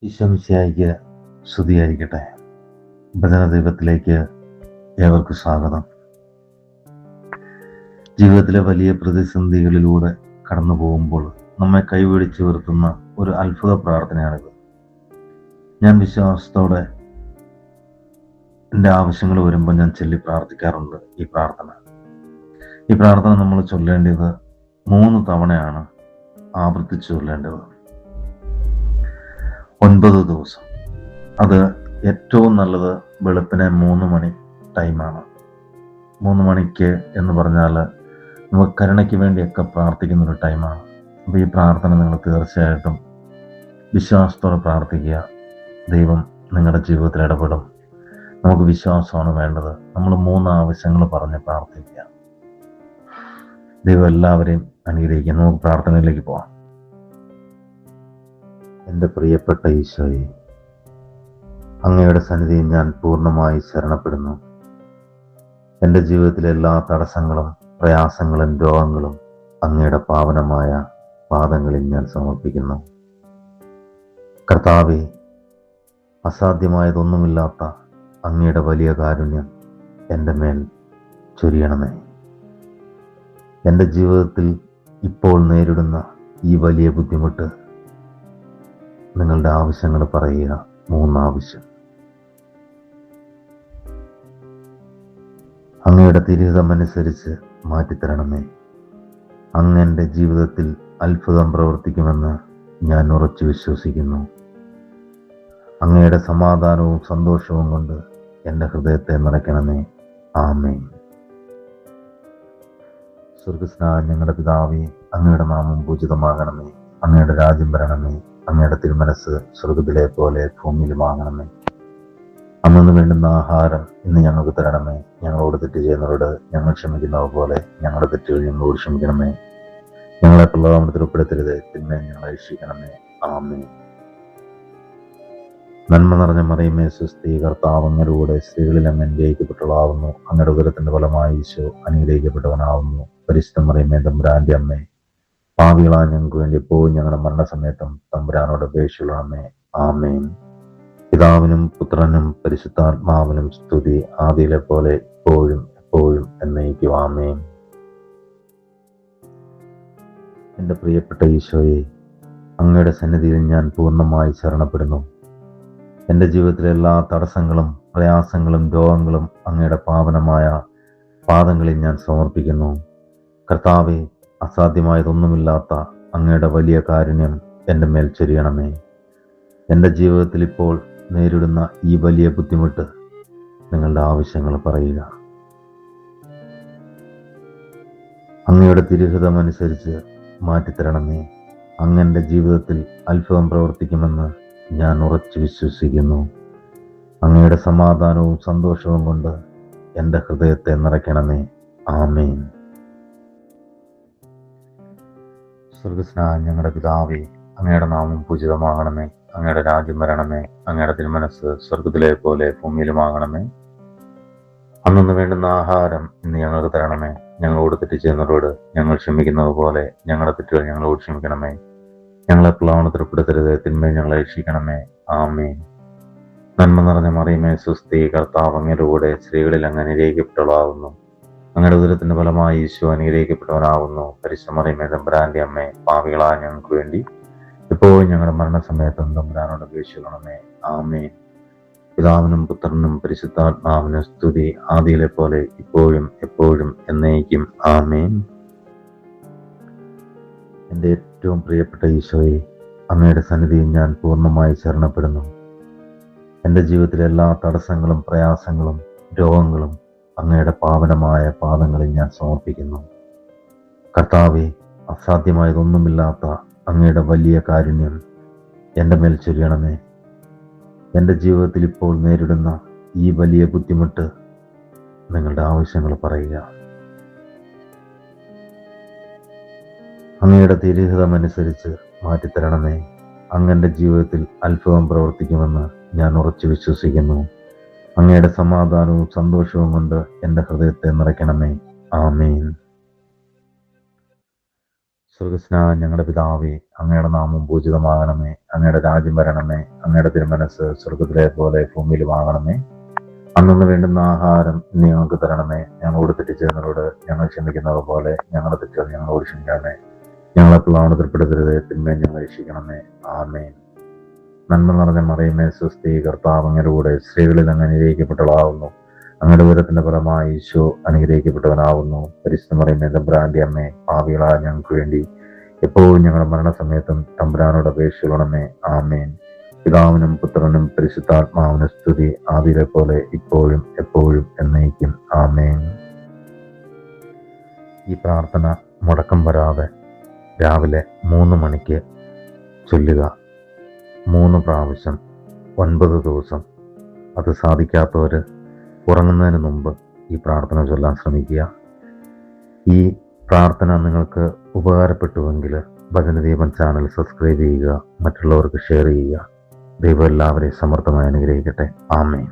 ഈശോമിശിഹായ്ക്ക് സ്തുതിയായിരിക്കട്ടെ. ഭജന ദൈവത്തിലേക്ക് ഏവർക്കും സ്വാഗതം. ജീവിതത്തിലെ വലിയ പ്രതിസന്ധികളിലൂടെ കടന്നു പോകുമ്പോൾ നമ്മെ കൈപിടിച്ച് ഉയർത്തുന്ന ഒരു അത്ഭുത പ്രാർത്ഥനയാണിത്. ഞാൻ വിശ്വാസത്തോടെ എൻ്റെ ആവശ്യങ്ങൾ വരുമ്പോൾ ഞാൻ ചൊല്ലി പ്രാർത്ഥിക്കാറുണ്ട് ഈ പ്രാർത്ഥന നമ്മൾ ചൊല്ലേണ്ടത് 3 തവണയാണ് ആവർത്തിച്ച് ചൊല്ലേണ്ടത്. 9 ദിവസം. അത് ഏറ്റവും നല്ലത് വെളുപ്പിനെ 3 മണി ടൈമാണ്. 3 മണിക്ക് എന്ന് പറഞ്ഞാൽ നമുക്ക് കരുണയ്ക്ക് വേണ്ടിയൊക്കെ പ്രാർത്ഥിക്കുന്നൊരു ടൈമാണ്. അപ്പോൾ ഈ പ്രാർത്ഥന നിങ്ങൾ തീർച്ചയായിട്ടും വിശ്വാസത്തോടെ പ്രാർത്ഥിക്കുക. ദൈവം നിങ്ങളുടെ ജീവിതത്തിൽ ഇടപെടും. നമുക്ക് വിശ്വാസമാണ് വേണ്ടത്. നമ്മൾ 3 ആവശ്യങ്ങൾ പറഞ്ഞ് പ്രാർത്ഥിക്കുക. ദൈവം എല്ലാവരെയും അനുഗ്രഹിക്കുക. നമുക്ക് പ്രാർത്ഥനയിലേക്ക് പോകാം. എൻ്റെ പ്രിയപ്പെട്ട ഈശോയെ, അങ്ങയുടെ സന്നിധിയിൽ ഞാൻ പൂർണ്ണമായി ശരണപ്പെടുന്നു. എൻ്റെ ജീവിതത്തിലെ എല്ലാ തടസ്സങ്ങളും പ്രയാസങ്ങളും രോഗങ്ങളും അങ്ങയുടെ പാവനമായ പാദങ്ങളിൽ ഞാൻ സമർപ്പിക്കുന്നു. കർത്താവേ, അസാധ്യമായതൊന്നുമില്ലാത്ത അങ്ങയുടെ വലിയ കാരുണ്യം എൻ്റെ മേൽ ചൊരിയണമേ. എൻ്റെ ജീവിതത്തിൽ ഇപ്പോൾ നേരിടുന്ന ഈ വലിയ ബുദ്ധിമുട്ട് നിങ്ങളുടെ ആവശ്യങ്ങൾ പറയുക. 3 ആവശ്യം. അങ്ങയുടെ തിരുഹിതമനുസരിച്ച് മാറ്റിത്തരണമേ. അങ്ങ് എൻ്റെ ജീവിതത്തിൽ അത്ഭുതം പ്രവർത്തിക്കുമെന്ന് ഞാൻ ഉറച്ചു വിശ്വസിക്കുന്നു. അങ്ങയുടെ സമാധാനവും സന്തോഷവും കൊണ്ട് എൻ്റെ ഹൃദയത്തെ നിറയ്ക്കണമേ. ആമേൻ. സ്വർഗ്ഗസ്ഥനായ ഞങ്ങളുടെ പിതാവേ, അങ്ങയുടെ നാമം പൂജിതമാകണമേ. അങ്ങയുടെ രാജ്യം വരണമേ. അങ്ങയുടെ തിരുമനസ് സ്വർഗ്ഗത്തിലെ പോലെ ഭൂമിയിലുമാകണമേ. അന്നു വേണ്ടുന്ന ആഹാരം ഇന്ന് ഞങ്ങൾക്ക് തരണമേ. ഞങ്ങളോട് തെറ്റ് ചെയ്യുന്നവരോട് ഞങ്ങൾ ക്ഷമിക്കുന്നത് പോലെ ഞങ്ങളുടെ തെറ്റുകൾ ഞങ്ങളോട് ക്ഷമിക്കണമേ. ഞങ്ങളെ പ്രലോഭനത്തിൽ ഉൾപ്പെടുത്തരുത്, തിന്മയെ ഞങ്ങളെ രക്ഷിക്കണമേ. ആമേൻ. നന്മ നിറഞ്ഞ മറിയമേ സ്വസ്തി, കർത്താവ് അങ്ങയുടെ സ്ത്രീകളിൽ അങ്ങ് അനുഗ്രഹിക്കപ്പെട്ടവളാവുന്നു. അങ്ങയുടെ ഉദരത്തിന്റെ ഫലമായി ഈശോ അനുഗ്രഹിക്കപ്പെട്ടവനാവുന്നു. പരിശുദ്ധ മറിയമേ തമ്പുരാന്റെ അമ്മേ, പാപികളായ ഞങ്ങൾക്ക് വേണ്ടി എപ്പോഴും ഞങ്ങളുടെ മരണസമയത്തും തമ്പുരാനോട് അപേക്ഷിക്കണമേ. ആമേൻ. പിതാവിനും പുത്രനും പരിശുദ്ധാത്മാവിനും സ്തുതി, ആദിയിലെ പോലെ ഇപ്പോഴും എപ്പോഴും എന്നേക്കും. ആമേൻ. എൻ്റെ പ്രിയപ്പെട്ട ഈശോയെ, അങ്ങയുടെ സന്നിധിയിൽ ഞാൻ പൂർണ്ണമായി ശരണപ്പെടുന്നു. എൻ്റെ ജീവിതത്തിലെ എല്ലാ തടസ്സങ്ങളും പ്രയാസങ്ങളും രോഗങ്ങളും അങ്ങയുടെ പാവനമായ പാദങ്ങളിൽ ഞാൻ സമർപ്പിക്കുന്നു. കർത്താവെ, അസാധ്യമായതൊന്നുമില്ലാത്ത അങ്ങയുടെ വലിയ കാരുണ്യം എൻ്റെ മേൽ ചൊരിയണമേ. എൻ്റെ ജീവിതത്തിൽ ഇപ്പോൾ നേരിടുന്ന ഈ വലിയ ബുദ്ധിമുട്ട് നിങ്ങളുടെ ആവശ്യങ്ങൾ പറയുക. അങ്ങയുടെ തിരുഹിതമനുസരിച്ച് മാറ്റിത്തരണമേ. അങ്ങൻ്റെ ജീവിതത്തിൽ അത്ഭുതം പ്രവർത്തിക്കുമെന്ന് ഞാൻ ഉറച്ചു വിശ്വസിക്കുന്നു. അങ്ങയുടെ സമാധാനവും സന്തോഷവും കൊണ്ട് എൻ്റെ ഹൃദയത്തെ നിറയ്ക്കണമേ. ആമേൻ. സ്വർഗ്ഗസ്ഥനായ ഞങ്ങളുടെ പിതാവേ, അങ്ങയുടെ നാമം പൂജിതമാകണമേ. അങ്ങയുടെ രാജ്യം വരണമേ. അങ്ങയുടെ തിരുമനസ് സ്വർഗ്ഗത്തിലെ പോലെ ഭൂമിയിലുമാകണമേ. അന്നു വേണ്ടുന്ന ആഹാരം ഇന്ന് ഞങ്ങൾക്ക് തരണമേ. ഞങ്ങളോട് തെറ്റ് ചെയ്യുന്നവരോട് ഞങ്ങൾ ക്ഷമിക്കുന്നത് പോലെ ഞങ്ങളുടെ തെറ്റുകൾ ഞങ്ങളോട് ക്ഷമിക്കണമേ. ഞങ്ങളെ പ്രലോഭനത്തിൽ ഉൾപ്പെടുത്തരുത്, തിന്മയെ ഞങ്ങളെ രക്ഷിക്കണമേ. ആമേൻ. നന്മ നിറഞ്ഞ മറിയമേ സ്വസ്തി, കർത്താവ് അങ്ങയുടെ കൂടെ സ്ത്രീകളിൽ അങ്ങ് അനുഗ്രഹിക്കപ്പെട്ടവളാവുന്നു. അങ്ങയുടെ ഉദരത്തിന്റെ ഫലമായി ഈശോ അനുഗ്രഹിക്കപ്പെട്ടവനാവുന്നു. പരിശുദ്ധ മറിയമേ തമ്പുരാന്റെ അമ്മേ, പാപികളായ ഞങ്ങൾക്ക് വേണ്ടി എപ്പോഴും ഞങ്ങളുടെ മരണസമയത്തും തമ്പുരാനോട് അപേക്ഷിക്കണമേ. ആമേൻ. പിതാവിനും പുത്രനും പരിശുദ്ധാത്മാവിനും സ്തുതി, ആദിയിലെ പോലെ ഇപ്പോഴും എപ്പോഴും എന്നേക്കും. ആമേൻ. എൻ്റെ ഏറ്റവും പ്രിയപ്പെട്ട ഈശോയെ, അങ്ങയുടെ സന്നിധിയിൽ ഞാൻ പൂർണ്ണമായി ശരണപ്പെടുന്നു. എൻ്റെ ജീവിതത്തിലെ എല്ലാ തടസ്സങ്ങളും പ്രയാസങ്ങളും രോഗങ്ങളും അങ്ങയുടെ പാവനമായ പാദങ്ങളിൽ ഞാൻ സമർപ്പിക്കുന്നു. കർത്താവെ, അസാധ്യമായതൊന്നുമില്ലാത്ത അങ്ങയുടെ വലിയ കാരുണ്യം എൻ്റെ മേൽ ചൊരിയണമേ. എൻ്റെ ജീവിതത്തിൽ ഇപ്പോൾ നേരിടുന്ന ഈ വലിയ ബുദ്ധിമുട്ട് നിങ്ങളുടെ ആവശ്യങ്ങൾ പറയുക. അങ്ങയുടെ തിരുഹിതമനുസരിച്ച് മാറ്റിത്തരണമേ. അങ്ങൻ്റെ ജീവിതത്തിൽ അത്ഭുതം പ്രവർത്തിക്കുമെന്ന് ഞാൻ ഉറച്ചു വിശ്വസിക്കുന്നു. അങ്ങയുടെ സമാധാനവും സന്തോഷവും കൊണ്ട് എൻ്റെ ഹൃദയത്തെ നിറയ്ക്കണമേ. ആമേൻ. സ്വർഗസ്നായ ഞങ്ങളുടെ പിതാവേ, അങ്ങയുടെ നാമം പൂജിതമാകണമേ. അങ്ങയുടെ രാജ്യം വരണമേ. അങ്ങയുടെ തിരുമനസ് സ്വർഗത്തിലെ പോലെ ഭൂമിയിലുമാകണമേ. അന്നു വേണ്ടുന്ന ആഹാരം ഇന്ന് ഞങ്ങൾക്ക് തരണമേ. ഞങ്ങളോട് തെറ്റ് ചെയ്യുന്നവരോട് ഞങ്ങൾ ക്ഷമിക്കുന്നത് പോലെ ഞങ്ങളുടെ തെറ്റുകൾ ഞങ്ങളോട് ക്ഷമിക്കണമേ. ഞങ്ങളെ പ്രലോഭനത്തിൽപ്പെടുത്തരുത്, തിന്മയെ ഞങ്ങൾ രക്ഷിക്കണമേ. ആമേൻ. നന്മ നിറഞ്ഞ മറിയമേ, സ്വസ്തി, കർത്താവ് അങ്ങയുടെ കൂടെ സ്ത്രീകളിൽ അങ്ങ് അനുഗ്രഹിക്കപ്പെട്ടവളാവുന്നു. അങ്ങയുടെ ഉദരത്തിന്റെ ഫലമായി ഈശോ അനുഗ്രഹിക്കപ്പെട്ടവനാവുന്നു. പരിശുദ്ധ മറിയമേ, തമ്പുരാന്റെ അമ്മേ, പാപികളായ ഞങ്ങൾക്ക് വേണ്ടി എപ്പോഴും ഞങ്ങളുടെ മരണസമയത്തും തമ്പുരാനോട് അപേക്ഷിക്കണമേ. ആമേൻ. പിതാവിനും പുത്രനും പരിശുദ്ധാത്മാവിനും സ്തുതി, ആദിയിലെ പോലെ ഇപ്പോഴും എപ്പോഴും എന്നേക്കും. ആമേൻ. ഈ പ്രാർത്ഥന മുടക്കം വരാതെ രാവിലെ 3 മണിക്ക് ചൊല്ലുക. 3 പ്രാവശ്യം 9 ദിവസം. അത് സാധിക്കാത്തവർ ഉറങ്ങുന്നതിന് മുമ്പ് ഈ പ്രാർത്ഥന ചൊല്ലാൻ ശ്രമിക്കുക. ഈ പ്രാർത്ഥന നിങ്ങൾക്ക് ഉപകാരപ്പെട്ടുവെങ്കിൽ ഭജനദീപം ചാനൽ സബ്സ്ക്രൈബ് ചെയ്യുക, മറ്റുള്ളവർക്ക് ഷെയർ ചെയ്യുക. ദൈവം എല്ലാവരെയും സമർത്ഥമായി അനുഗ്രഹിക്കട്ടെ. ആമേൻ.